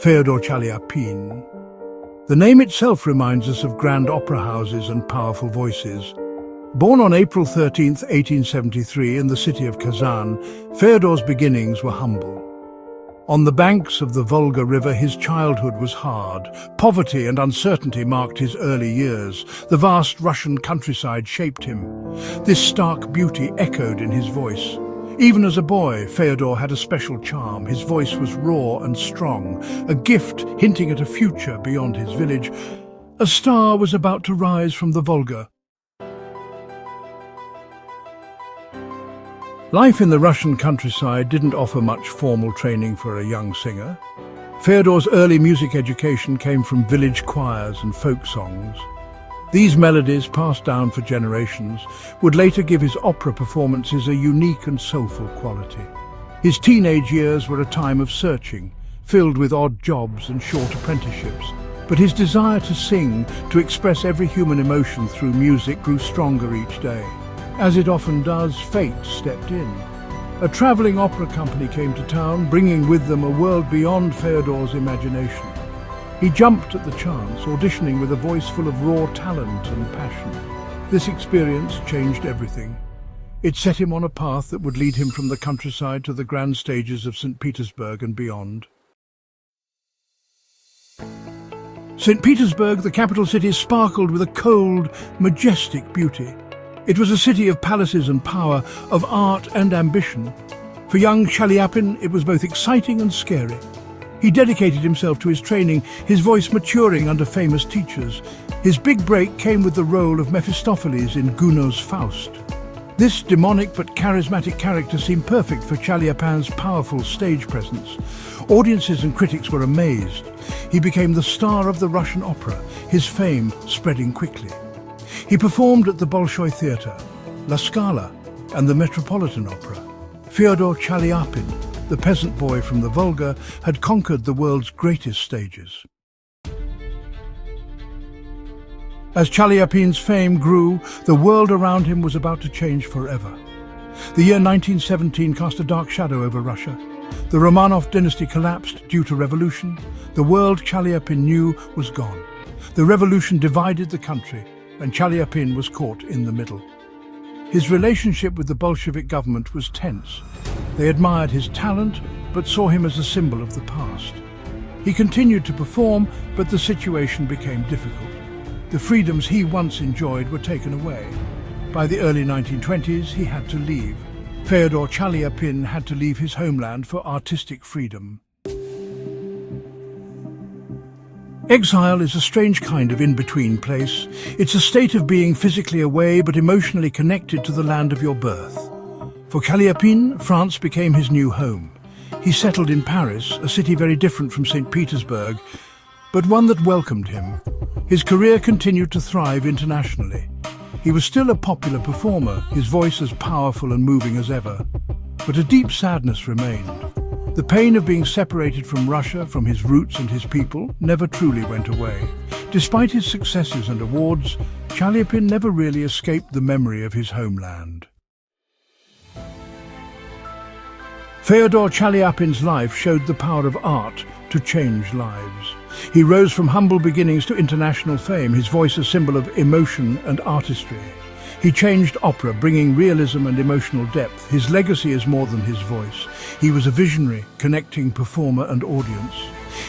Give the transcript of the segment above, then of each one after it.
Feodor Chaliapin. The name itself reminds us of grand opera houses and powerful voices. Born on April 13, 1873 in the city of Kazan, Feodor's beginnings were humble. On the banks of the Volga River, his childhood was hard. Poverty and uncertainty marked his early years. The vast Russian countryside shaped him. This stark beauty echoed in his voice. Even as a boy, Feodor had a special charm. His voice was raw and strong, a gift hinting at a future beyond his village. A star was about to rise from the Volga. Life in the Russian countryside didn't offer much formal training for a young singer. Feodor's early music education came from village choirs and folk songs. These melodies, passed down for generations, would later give his opera performances a unique and soulful quality. His teenage years were a time of searching, filled with odd jobs and short apprenticeships. But his desire to sing, to express every human emotion through music, grew stronger each day. As it often does, fate stepped in. A traveling opera company came to town, bringing with them a world beyond Feodor's imagination. He jumped at the chance, auditioning with a voice full of raw talent and passion. This experience changed everything. It set him on a path that would lead him from the countryside to the grand stages of St. Petersburg and beyond. St. Petersburg, the capital city, sparkled with a cold, majestic beauty. It was a city of palaces and power, of art and ambition. For young Chaliapin, it was both exciting and scary. He dedicated himself to his training, his voice maturing under famous teachers. His big break came with the role of Mephistopheles in Gounod's Faust. This demonic but charismatic character seemed perfect for Chaliapin's powerful stage presence. Audiences and critics were amazed. He became the star of the Russian opera, his fame spreading quickly. He performed at the Bolshoi Theatre, La Scala, and the Metropolitan Opera. Feodor Chaliapin, the peasant boy from the Volga, had conquered the world's greatest stages. As Chaliapin's fame grew, the world around him was about to change forever. The year 1917 cast a dark shadow over Russia. The Romanov dynasty collapsed due to revolution. The world Chaliapin knew was gone. The revolution divided the country, and Chaliapin was caught in the middle. His relationship with the Bolshevik government was tense. They admired his talent, but saw him as a symbol of the past. He continued to perform, but the situation became difficult. The freedoms he once enjoyed were taken away. By the early 1920s, he had to leave. Feodor Chaliapin had to leave his homeland for artistic freedom. Exile is a strange kind of in-between place. It's a state of being physically away but emotionally connected to the land of your birth. For Chaliapin, France became his new home. He settled in Paris, a city very different from St. Petersburg, but one that welcomed him. His career continued to thrive internationally. He was still a popular performer, his voice as powerful and moving as ever. But a deep sadness remained. The pain of being separated from Russia, from his roots and his people, never truly went away. Despite his successes and awards, Chaliapin never really escaped the memory of his homeland. Feodor Chaliapin's life showed the power of art to change lives. He rose from humble beginnings to international fame, his voice a symbol of emotion and artistry. He changed opera, bringing realism and emotional depth. His legacy is more than his voice. He was a visionary, connecting performer and audience.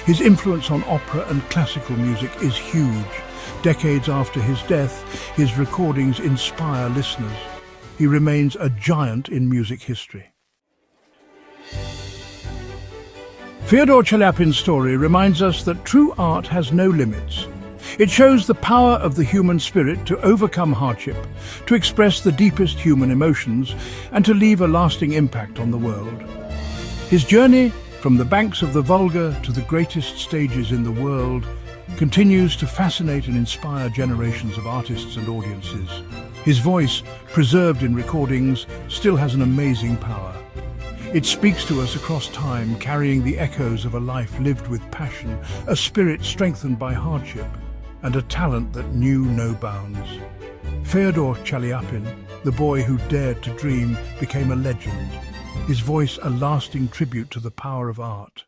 His influence on opera and classical music is huge. Decades after his death, his recordings inspire listeners. He remains a giant in music history. Feodor Chaliapin's story reminds us that true art has no limits. It shows the power of the human spirit to overcome hardship, to express the deepest human emotions, and to leave a lasting impact on the world. His journey from the banks of the Volga to the greatest stages in the world continues to fascinate and inspire generations of artists and audiences. His voice, preserved in recordings, still has an amazing power. It speaks to us across time, carrying the echoes of a life lived with passion, a spirit strengthened by hardship, and a talent that knew no bounds. Feodor Chaliapin, the boy who dared to dream, became a legend. His voice a lasting tribute to the power of art.